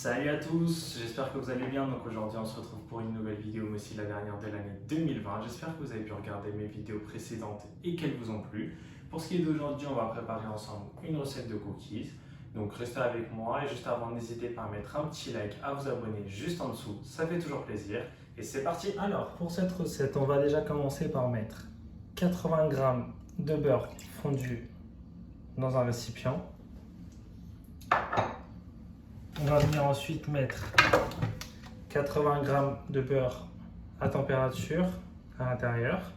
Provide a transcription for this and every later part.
Salut à tous, j'espère que vous allez bien. Donc aujourd'hui on se retrouve pour une nouvelle vidéo, mais aussi la dernière de l'année 2020. J'espère que vous avez pu regarder mes vidéos précédentes et qu'elles vous ont plu. Pour ce qui est d'aujourd'hui, on va préparer ensemble une recette de cookies. Donc restez avec moi et juste avant, n'hésitez pas à mettre un petit like, à vous abonner juste en dessous, ça fait toujours plaisir. Et c'est parti. Alors pour cette recette, on va déjà commencer par mettre 80 g de beurre fondu dans un récipient. On va venir ensuite mettre 80 g de beurre à température à l'intérieur.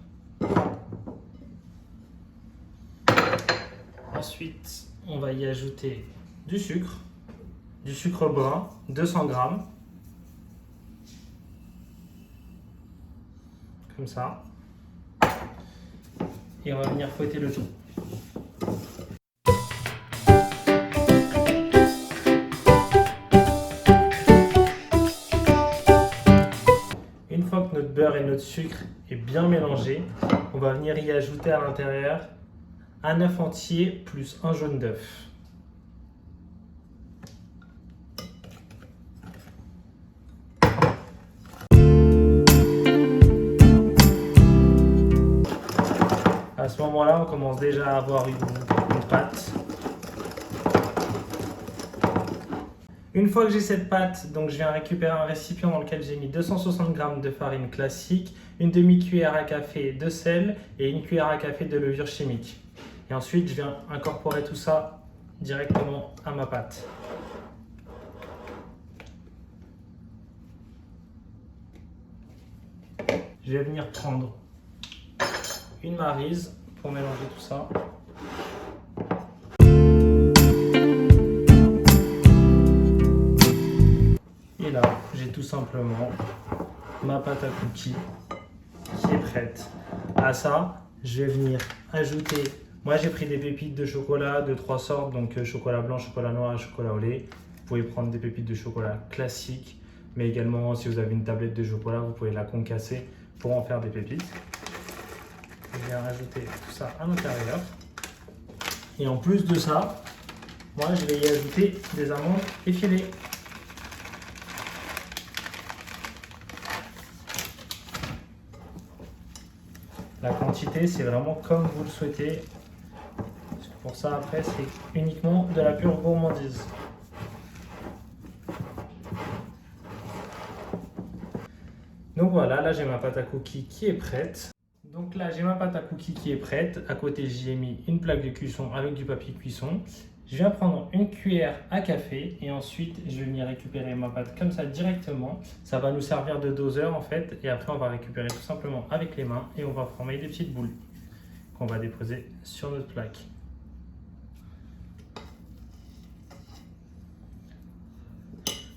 Ensuite, on va y ajouter du sucre brun, 200 g, comme ça. Et on va venir fouetter le tout. Une fois que notre beurre et notre sucre est bien mélangé, on va venir y ajouter à l'intérieur un œuf entier plus un jaune d'œuf. À ce moment-là, on commence déjà à avoir une pâte. Une fois que j'ai cette pâte, donc je viens récupérer un récipient dans lequel j'ai mis 260 g de farine classique, une demi-cuillère à café de sel et une cuillère à café de levure chimique. Et ensuite, je viens incorporer tout ça directement à ma pâte. Je vais venir prendre une maryse pour mélanger tout ça. Et là, j'ai tout simplement ma pâte à cookies qui est prête. À ça, je vais venir ajouter, moi j'ai pris des pépites de chocolat de 3 sortes, donc chocolat blanc, chocolat noir et chocolat au lait. Vous pouvez prendre des pépites de chocolat classiques, mais également si vous avez une tablette de chocolat, vous pouvez la concasser pour en faire des pépites. Je viens rajouter tout ça à l'intérieur. Et en plus de ça, moi je vais y ajouter des amandes effilées. La quantité, c'est vraiment comme vous le souhaitez. Pour ça, après, c'est uniquement de la pure gourmandise. Donc voilà, là j'ai ma pâte à cookies qui est prête. Donc là j'ai ma pâte à cookies qui est prête. À côté, j'y ai mis une plaque de cuisson avec du papier cuisson. Je viens prendre une cuillère à café et ensuite je vais venir récupérer ma pâte comme ça directement. Ça va nous servir de doseur en fait et après on va récupérer tout simplement avec les mains et on va former des petites boules qu'on va déposer sur notre plaque.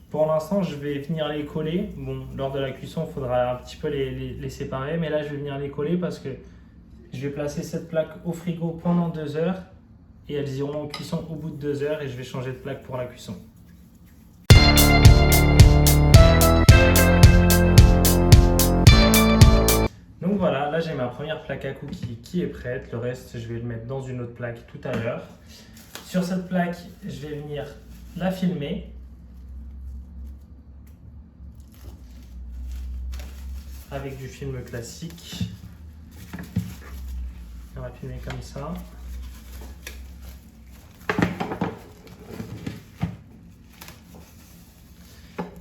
Pour l'instant, je vais venir les coller. Bon, lors de la cuisson, il faudra un petit peu les séparer, mais là je vais venir les coller parce que je vais placer cette plaque au frigo pendant 2 heures. Et elles iront en cuisson au bout de 2 heures et je vais changer de plaque pour la cuisson. Donc voilà, là j'ai ma première plaque à cookies qui est prête. Le reste, je vais le mettre dans une autre plaque tout à l'heure. Sur cette plaque, je vais venir la filmer. Avec du film classique. On va filmer comme ça.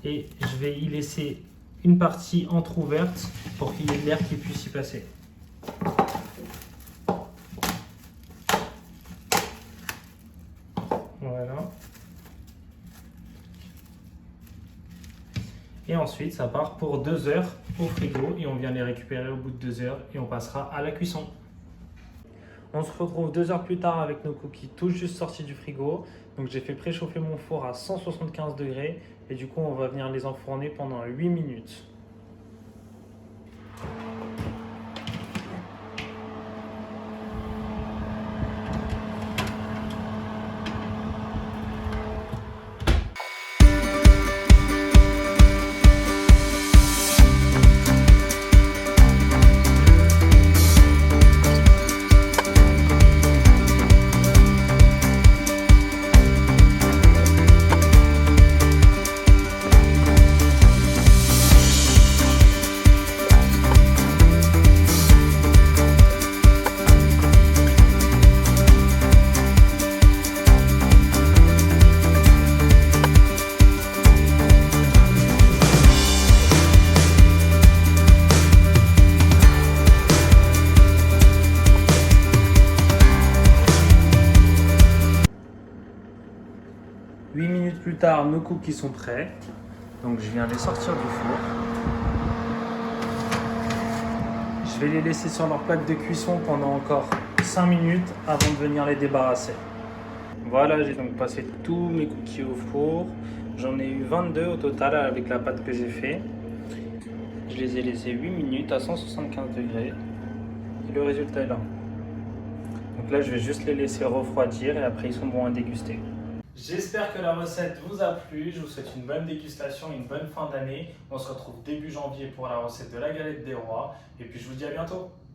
Et je vais y laisser une partie entrouverte pour qu'il y ait de l'air qui puisse y passer. Voilà. Et ensuite, ça part pour 2 heures au frigo et on vient les récupérer au bout de 2 heures et on passera à la cuisson. On se retrouve 2 heures plus tard avec nos cookies tout juste sortis du frigo. Donc j'ai fait préchauffer mon four à 175 degrés et du coup on va venir les enfourner pendant 8 minutes. minutes plus tard, nos cookies sont prêts. Donc je viens les sortir du four. Je vais les laisser sur leur plaque de cuisson pendant encore 5 minutes avant de venir les débarrasser. Voilà, j'ai donc passé tous mes cookies au four. J'en ai eu 22 au total avec la pâte que j'ai fait. Je les ai laissés 8 minutes à 175 degrés. Et le résultat est là. Donc là, je vais juste les laisser refroidir et après, ils sont bons à déguster. J'espère que la recette vous a plu. Je vous souhaite une bonne dégustation et une bonne fin d'année. On se retrouve début janvier pour la recette de la galette des rois. Et puis, je vous dis à bientôt.